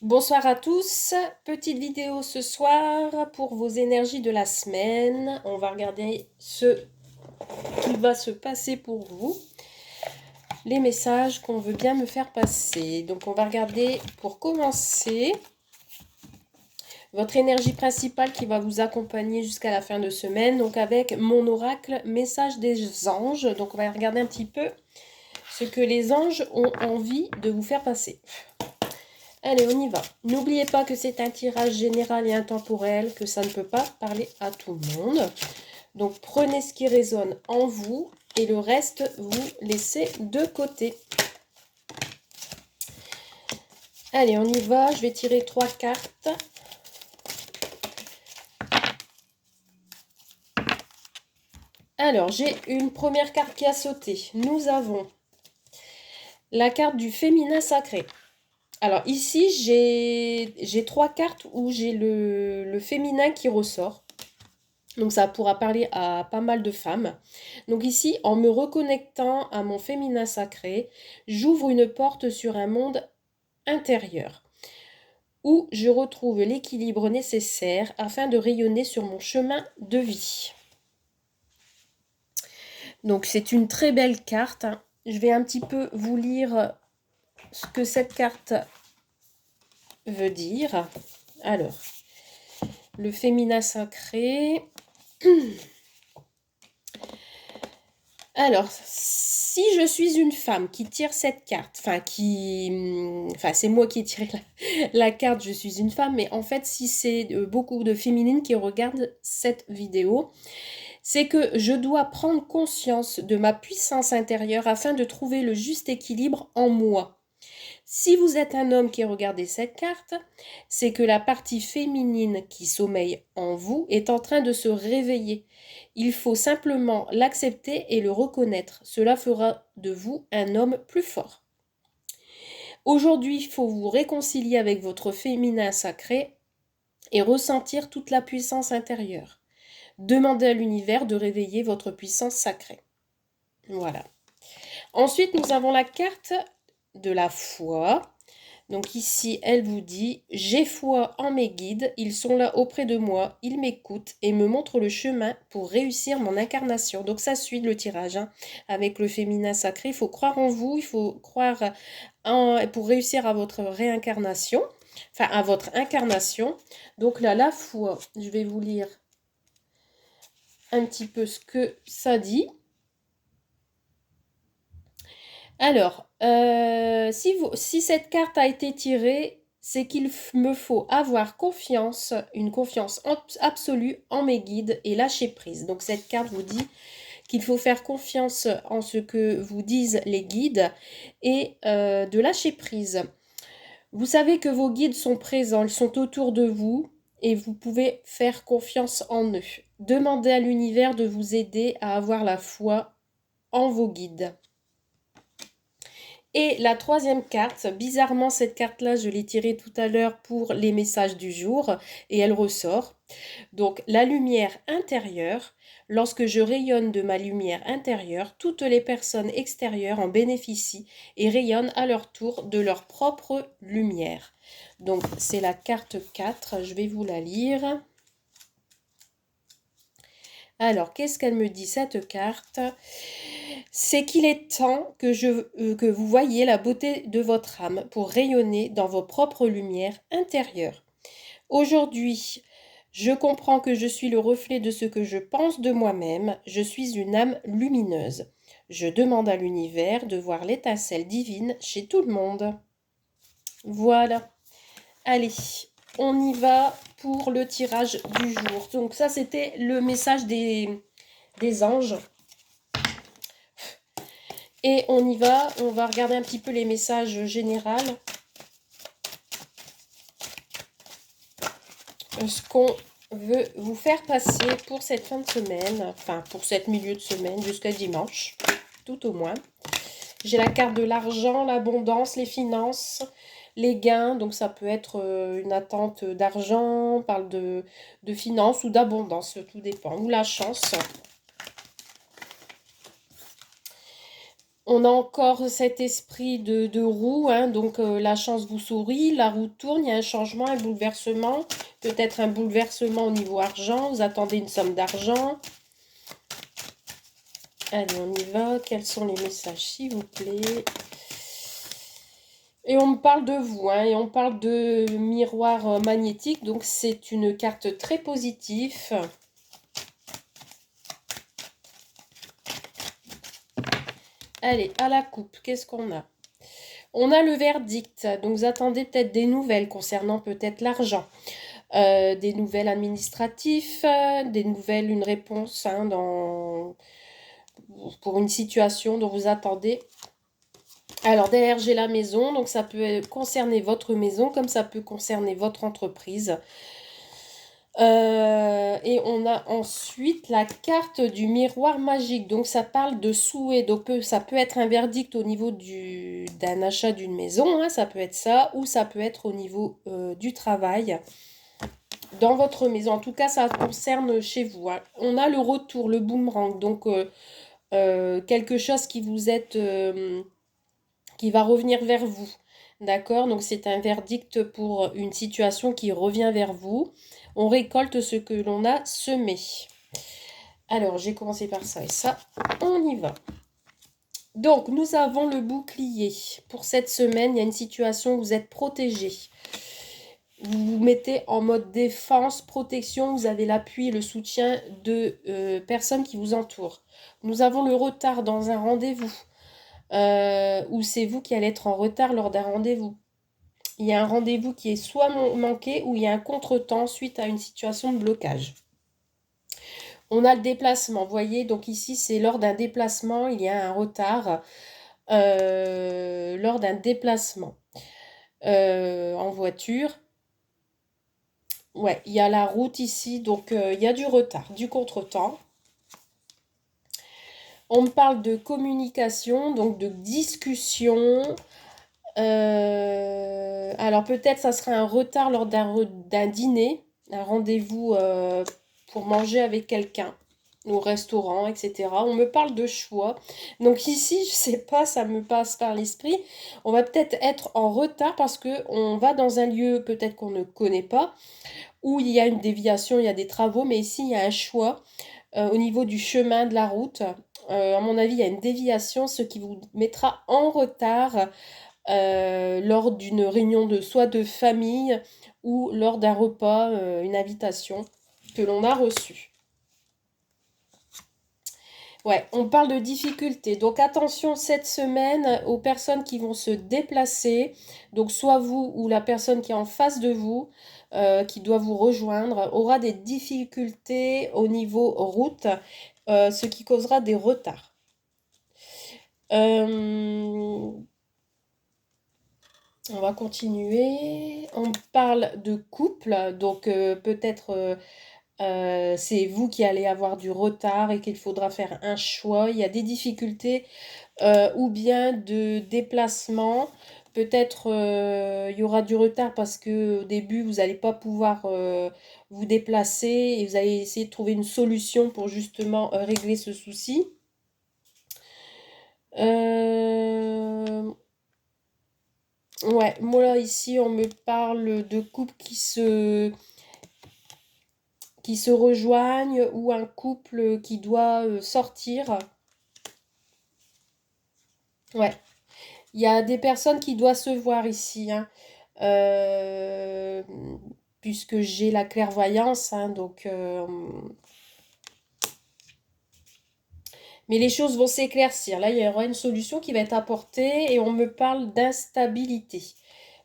Bonsoir à tous, petite vidéo ce soir pour vos énergies de la semaine. On va regarder ce qui va se passer pour vous, les messages qu'on veut bien me faire passer. Donc on va regarder pour commencer votre énergie principale qui va vous accompagner jusqu'à la fin de semaine. Donc avec mon oracle message des anges. Donc on va regarder un petit peu ce que les anges ont envie de vous faire passer. Allez, on y va. N'oubliez pas que c'est un tirage général et intemporel, que ça ne peut pas parler à tout le monde. Donc, prenez ce qui résonne en vous et le reste, vous laissez de côté. Allez, on y va. Je vais tirer 3 cartes. Alors, j'ai une première carte qui a sauté. Nous avons la carte du féminin sacré. Alors ici, j'ai 3 cartes où j'ai le féminin qui ressort. Donc ça pourra parler à pas mal de femmes. Donc ici, en me reconnectant à mon féminin sacré, j'ouvre une porte sur un monde intérieur où je retrouve l'équilibre nécessaire afin de rayonner sur mon chemin de vie. Donc c'est une très belle carte. Je vais un petit peu vous lire ce que cette carte veut dire. Alors, le féminin sacré. Alors, si je suis une femme qui tire cette carte, enfin c'est moi qui ai tiré la carte, je suis une femme, mais en fait, si c'est beaucoup de féminines qui regardent cette vidéo, c'est que je dois prendre conscience de ma puissance intérieure afin de trouver le juste équilibre en moi. Si vous êtes un homme qui regardez cette carte, c'est que la partie féminine qui sommeille en vous est en train de se réveiller. Il faut simplement l'accepter et le reconnaître. Cela fera de vous un homme plus fort. Aujourd'hui, il faut vous réconcilier avec votre féminin sacré et ressentir toute la puissance intérieure. Demandez à l'univers de réveiller votre puissance sacrée. Voilà. Ensuite, nous avons la carte de la foi. Donc ici, elle vous dit « J'ai foi en mes guides, ils sont là auprès de moi, ils m'écoutent et me montrent le chemin pour réussir mon incarnation. » Donc ça suit le tirage, hein, avec le féminin sacré. Il faut croire en vous, il faut croire pour réussir à votre réincarnation, enfin à votre incarnation. Donc là, la foi, je vais vous lire un petit peu ce que ça dit. Alors, si cette carte a été tirée, c'est qu'il me faut avoir confiance, une confiance absolue en mes guides et lâcher prise. Donc cette carte vous dit qu'il faut faire confiance en ce que vous disent les guides et de lâcher prise. Vous savez que vos guides sont présents, ils sont autour de vous et vous pouvez faire confiance en eux. Demandez à l'univers de vous aider à avoir la foi en vos guides. Et la troisième carte, bizarrement cette carte-là, je l'ai tirée tout à l'heure pour les messages du jour et elle ressort. Donc la lumière intérieure, lorsque je rayonne de ma lumière intérieure, toutes les personnes extérieures en bénéficient et rayonnent à leur tour de leur propre lumière. Donc c'est la carte 4, je vais vous la lire. Alors, qu'est-ce qu'elle me dit cette carte? C'est qu'il est temps que vous voyiez la beauté de votre âme pour rayonner dans vos propres lumières intérieures. Aujourd'hui, je comprends que je suis le reflet de ce que je pense de moi-même. Je suis une âme lumineuse. Je demande à l'univers de voir l'étincelle divine chez tout le monde. Voilà. Allez, on y va pour le tirage du jour. Donc ça, c'était le message des anges. Et on y va, on va regarder un petit peu les messages généraux. Ce qu'on veut vous faire passer pour cette fin de semaine, enfin pour cette milieu de semaine jusqu'à dimanche, tout au moins. J'ai la carte de l'argent, l'abondance, les finances, les gains. Donc ça peut être une attente d'argent, on parle de finances ou d'abondance, tout dépend. Ou la chance. On a encore cet esprit de roue, hein, donc la chance vous sourit, la roue tourne, il y a un changement, un bouleversement, peut-être un bouleversement au niveau argent, vous attendez une somme d'argent. Allez, on y va, quels sont les messages s'il vous plaît? Et on me parle de vous, hein, et on parle de miroir magnétique, donc c'est une carte très positive. Allez, à la coupe, qu'est-ce qu'on a? On a le verdict, donc vous attendez peut-être des nouvelles concernant peut-être l'argent, des nouvelles administratives, des nouvelles, une réponse hein, pour une situation dont vous attendez. Alors derrière j'ai la maison, donc ça peut concerner votre maison comme ça peut concerner votre entreprise. Et on a ensuite la carte du miroir magique. Donc ça parle de souhait. Donc ça peut être un verdict au niveau d'un achat d'une maison. Hein, ça peut être ça. Ou ça peut être au niveau du travail. Dans votre maison. En tout cas, ça concerne chez vous. Hein. On a le retour, le boomerang. Donc quelque chose qui vous est... qui va revenir vers vous. D'accord? Donc c'est un verdict pour une situation qui revient vers vous. On récolte ce que l'on a semé. Alors, j'ai commencé par ça et ça. On y va. Donc, nous avons le bouclier. Pour cette semaine, il y a une situation où vous êtes protégé. Vous vous mettez en mode défense, protection. Vous avez l'appui et le soutien de personnes qui vous entourent. Nous avons le retard dans un rendez-vous. Ou c'est vous qui allez être en retard lors d'un rendez-vous. Il y a un rendez-vous qui est soit manqué ou il y a un contretemps suite à une situation de blocage. On a le déplacement, vous voyez, donc ici c'est lors d'un déplacement, il y a un retard lors d'un déplacement en voiture. Ouais, il y a la route ici, donc il y a du retard, du contretemps. On me parle de communication, donc de discussion. Alors peut-être ça sera un retard lors d'un dîner, un rendez-vous pour manger avec quelqu'un au restaurant, etc. On me parle de choix. Donc ici, je sais pas, ça me passe par l'esprit. On va peut-être être en retard parce que on va dans un lieu peut-être qu'on ne connaît pas, où il y a une déviation, il y a des travaux, mais ici il y a un choix au niveau du chemin de la route. À mon avis, il y a une déviation, ce qui vous mettra en retard lors d'une réunion de soit de famille ou lors d'un repas, une invitation que l'on a reçue. Ouais, on parle de difficultés. Donc attention cette semaine aux personnes qui vont se déplacer. Donc soit vous ou la personne qui est en face de vous, qui doit vous rejoindre, aura des difficultés au niveau route, ce qui causera des retards. On va continuer. On parle de couple, donc peut-être c'est vous qui allez avoir du retard et qu'il faudra faire un choix. Il y a des difficultés ou bien de déplacement. Peut-être il y aura du retard parce que au début vous n'allez pas pouvoir vous déplacer et vous allez essayer de trouver une solution pour justement régler ce souci. Ouais, moi là ici on me parle de couples qui se rejoignent ou un couple qui doit sortir. Ouais, il y a des personnes qui doivent se voir ici, hein. Euh, puisque j'ai la clairvoyance, hein, donc... mais les choses vont s'éclaircir. Là, il y aura une solution qui va être apportée et on me parle d'instabilité.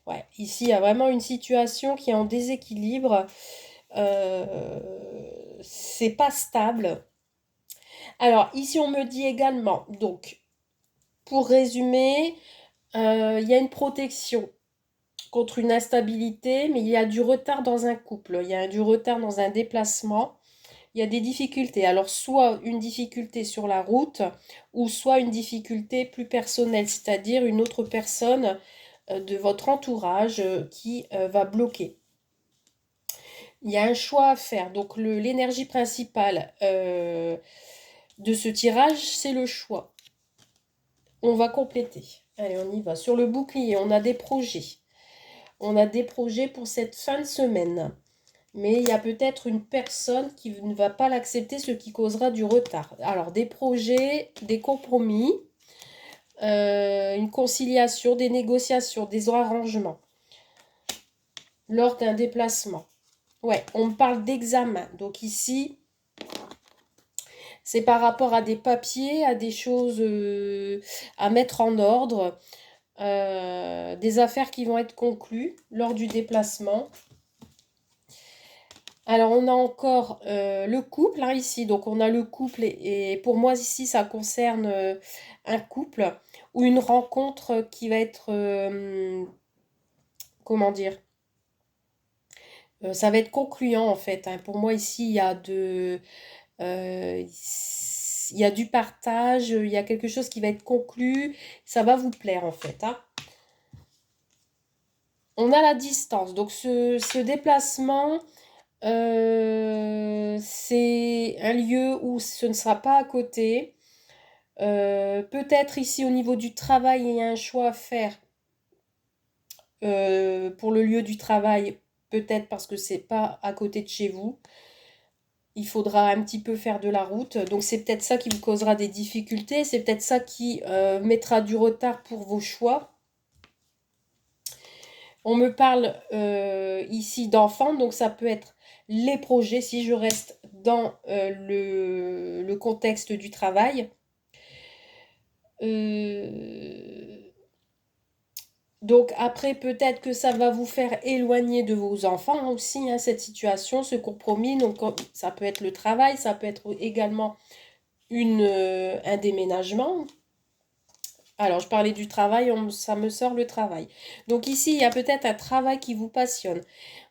Ouais, ici, il y a vraiment une situation qui est en déséquilibre. Euh, c'est pas stable. Alors, ici, on me dit également, donc, pour résumer, il y a une protection contre une instabilité, mais il y a du retard dans un couple, il y a du retard dans un déplacement, il y a des difficultés. Alors, soit une difficulté sur la route, ou soit une difficulté plus personnelle, c'est-à-dire une autre personne de votre entourage qui va bloquer. Il y a un choix à faire. Donc, l'énergie principale de ce tirage, c'est le choix. On va compléter. Allez, on y va. Sur le bouclier, on a des projets. On a des projets pour cette fin de semaine. Mais il y a peut-être une personne qui ne va pas l'accepter, ce qui causera du retard. Alors, des projets, des compromis, une conciliation, des négociations, des arrangements lors d'un déplacement. Ouais, on me parle d'examen. Donc ici, c'est par rapport à des papiers, à des choses à mettre en ordre, des affaires qui vont être conclues lors du déplacement. Alors, on a encore le couple, hein, ici. Donc, on a le couple et pour moi, ici, ça concerne un couple ou une rencontre qui va être, comment dire, ça va être concluant, en fait, hein. Pour moi, ici, euh, il y a du partage, il y a quelque chose qui va être conclu. Ça va vous plaire, en fait, hein. On a la distance. Donc, ce déplacement... c'est un lieu où ce ne sera pas à côté. Peut-être ici au niveau du travail, il y a un choix à faire pour le lieu du travail. Peut-être parce que c'est pas à côté de chez vous. Il faudra un petit peu faire de la route. Donc c'est peut-être ça qui vous causera des difficultés. C'est peut-être ça qui mettra du retard pour vos choix. On me parle ici d'enfants, donc ça peut être les projets si je reste dans le contexte du travail. Euh, donc après, peut-être que ça va vous faire éloigner de vos enfants aussi, hein, cette situation, ce compromis. Donc ça peut être le travail, ça peut être également un déménagement. Alors, je parlais du travail, ça me sort le travail. Donc ici, il y a peut-être un travail qui vous passionne.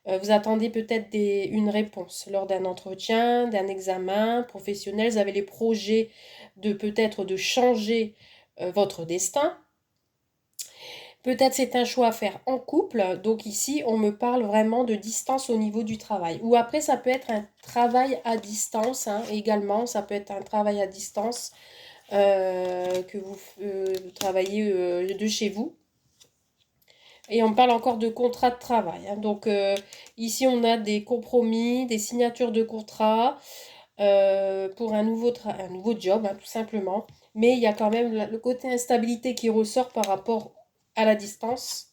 Vous attendez peut-être une réponse lors d'un entretien, d'un examen professionnel. Vous avez les projets de peut-être de changer votre destin. Peut-être c'est un choix à faire en couple. Donc ici, on me parle vraiment de distance au niveau du travail. Ou après, ça peut être un travail à distance, hein, également. Ça peut être un travail à distance que vous travaillez de chez vous. Et on parle encore de contrat de travail, hein. Donc ici, on a des compromis, des signatures de contrat pour un nouveau job, hein, tout simplement. Mais il y a quand même le côté instabilité qui ressort par rapport à la distance.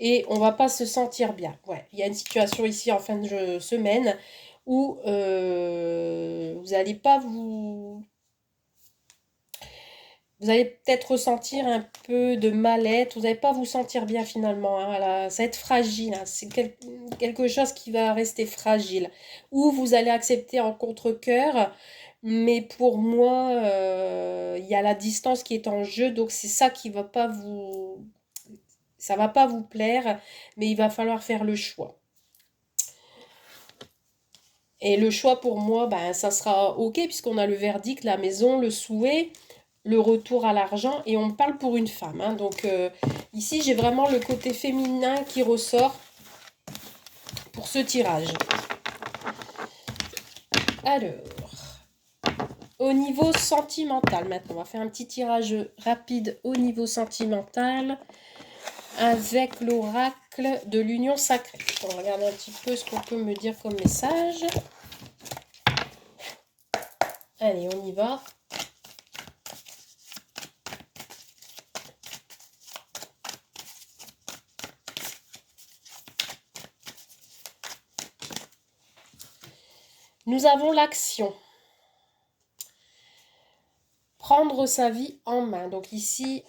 Et on va pas se sentir bien. Ouais, il y a une situation ici en fin de semaine où vous n'allez pas vous allez peut-être ressentir un peu de mal-être, vous n'allez pas vous sentir bien finalement, hein, ça va être fragile, hein, c'est quelque chose qui va rester fragile. Ou vous allez accepter en contre-cœur, mais pour moi, il y a la distance qui est en jeu, donc c'est ça qui va pas ça va pas vous plaire, mais il va falloir faire le choix. Et le choix pour moi, ben, ça sera OK, puisqu'on a le verdict, la maison, le souhait, le retour à l'argent, et on me parle pour une femme, hein. Donc ici, j'ai vraiment le côté féminin qui ressort pour ce tirage. Alors, au niveau sentimental, maintenant, on va faire un petit tirage rapide au niveau sentimental avec l'oracle de l'union sacrée. On va regarder un petit peu ce qu'on peut me dire comme message. Allez, on y va. Nous avons l'action. Prendre sa vie en main. Donc ici,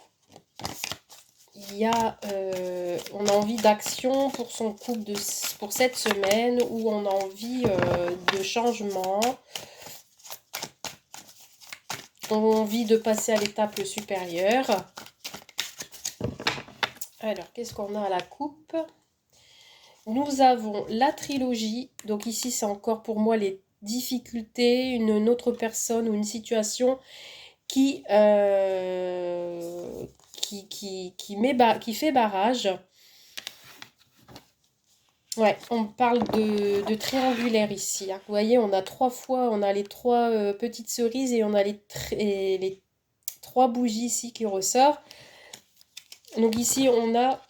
on a envie d'action pour son couple pour cette semaine, où on a envie de changement. On a envie de passer à l'étape supérieure. Alors, qu'est-ce qu'on a à la coupe? Nous avons la trilogie. Donc ici, c'est encore pour moi les difficultés, une autre personne ou une situation qui fait barrage. Ouais, on parle de triangulaire ici, hein. Vous voyez, on a 3 fois, on a les 3 petites cerises et on a les 3 bougies ici qui ressortent. Donc ici, on a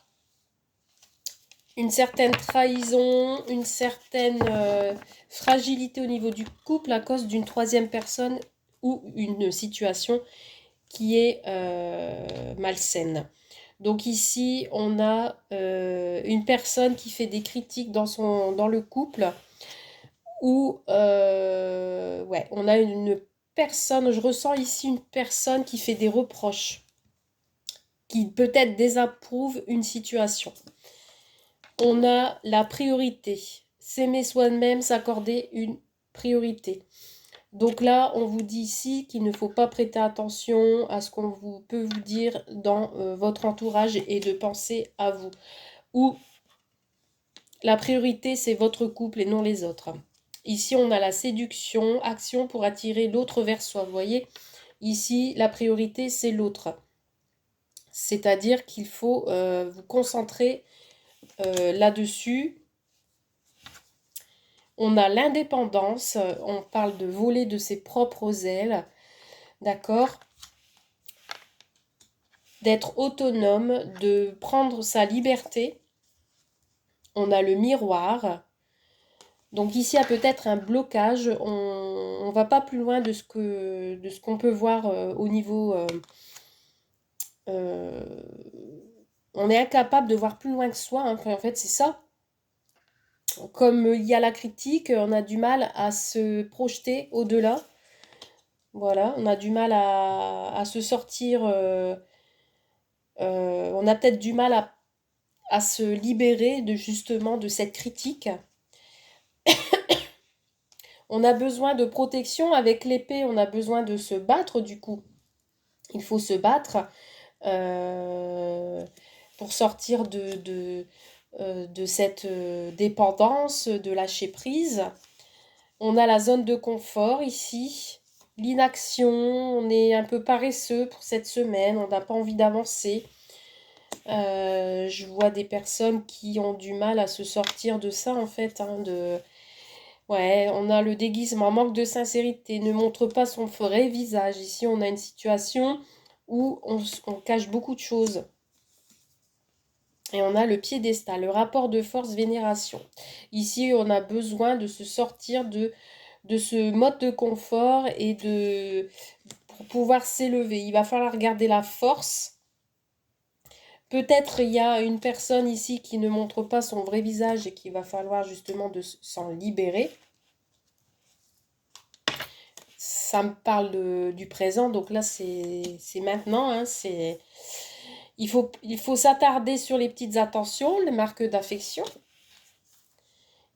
une certaine trahison, une certaine fragilité au niveau du couple à cause d'une troisième personne ou une situation qui est malsaine. Donc ici, on a une personne qui fait des critiques dans le couple, ou ouais, on a une personne, je ressens ici une personne qui fait des reproches, qui peut-être désapprouve une situation. On a la priorité, s'aimer soi-même, s'accorder une priorité. Donc là, on vous dit ici qu'il ne faut pas prêter attention à ce qu'on peut vous dire dans votre entourage et de penser à vous. Ou la priorité, c'est votre couple et non les autres. Ici, on a la séduction, action pour attirer l'autre vers soi. Vous voyez, ici, la priorité, c'est l'autre. C'est-à-dire qu'il faut vous concentrer là-dessus. On a l'indépendance, on parle de voler de ses propres ailes, d'accord? D'être autonome, de prendre sa liberté. On a le miroir. Donc ici, il y a peut-être un blocage. On ne va pas plus loin de ce qu'on peut voir au niveau... on est incapable de voir plus loin que soi. Hein. En fait, c'est ça. Comme il y a la critique, on a du mal à se projeter au-delà. Voilà, on a du mal à se sortir. On a peut-être du mal à se libérer justement de cette critique. On a besoin de protection avec l'épée, on a besoin de se battre du coup. Il faut se battre pour sortir de cette dépendance, de lâcher prise. On a la zone de confort ici, l'inaction, on est un peu paresseux pour cette semaine, on n'a pas envie d'avancer. Je vois des personnes qui ont du mal à se sortir de ça en fait, hein, ouais, on a le déguisement, manque de sincérité, ne montre pas son vrai visage. Ici, on a une situation où on cache beaucoup de choses. Et on a le piédestal, le rapport de force vénération. Ici, on a besoin de se sortir de ce mode de confort et pour pouvoir s'élever. Il va falloir garder la force. Peut-être il y a une personne ici qui ne montre pas son vrai visage et qu'il va falloir justement s'en libérer. Ça me parle du présent, donc là c'est maintenant. Hein, il faut s'attarder sur les petites attentions, les marques d'affection.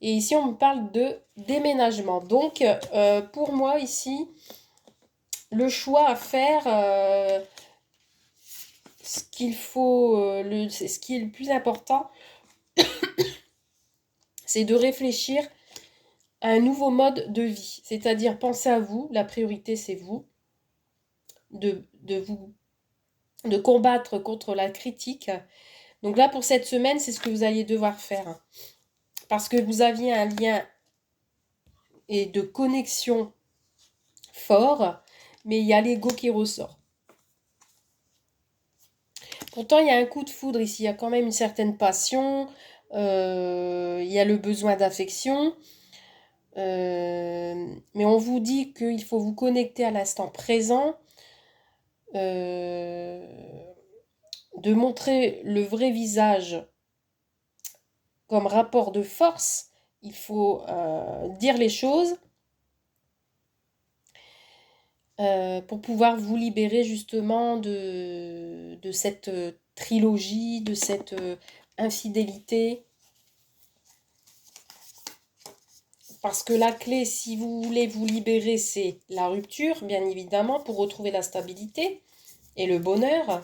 Et ici on me parle de déménagement. Donc pour moi ici, le choix à faire, ce qu'il faut, ce qui est le plus important, c'est de réfléchir à un nouveau mode de vie. C'est-à-dire penser à vous, la priorité c'est vous, de combattre contre la critique. Donc là pour cette semaine, c'est ce que vous alliez devoir faire. Parce que vous aviez un lien et de connexion fort, mais il y a l'ego qui ressort. Pourtant, il y a un coup de foudre ici, il y a quand même une certaine passion, il y a le besoin d'affection, mais on vous dit qu'il faut vous connecter à l'instant présent, de montrer le vrai visage comme rapport de force. Il faut dire les choses pour pouvoir vous libérer justement de cette trilogie, de cette infidélité. Parce que la clé, si vous voulez vous libérer, c'est la rupture, bien évidemment, pour retrouver la stabilité et le bonheur.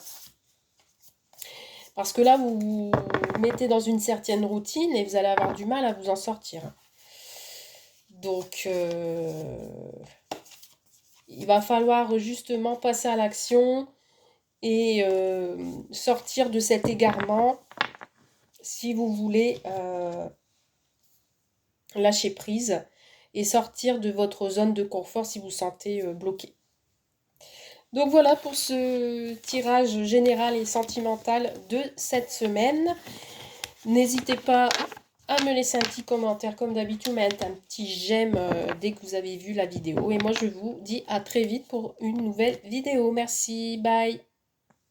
Parce que là, vous vous mettez dans une certaine routine et vous allez avoir du mal à vous en sortir. Donc, il va falloir justement passer à l'action et sortir de cet égarement si vous voulez lâcher prise et sortir de votre zone de confort si vous vous sentez bloqué. Donc voilà pour ce tirage général et sentimental de cette semaine. N'hésitez pas à me laisser un petit commentaire comme d'habitude, mettre un petit j'aime dès que vous avez vu la vidéo. Et moi je vous dis à très vite pour une nouvelle vidéo. Merci, bye.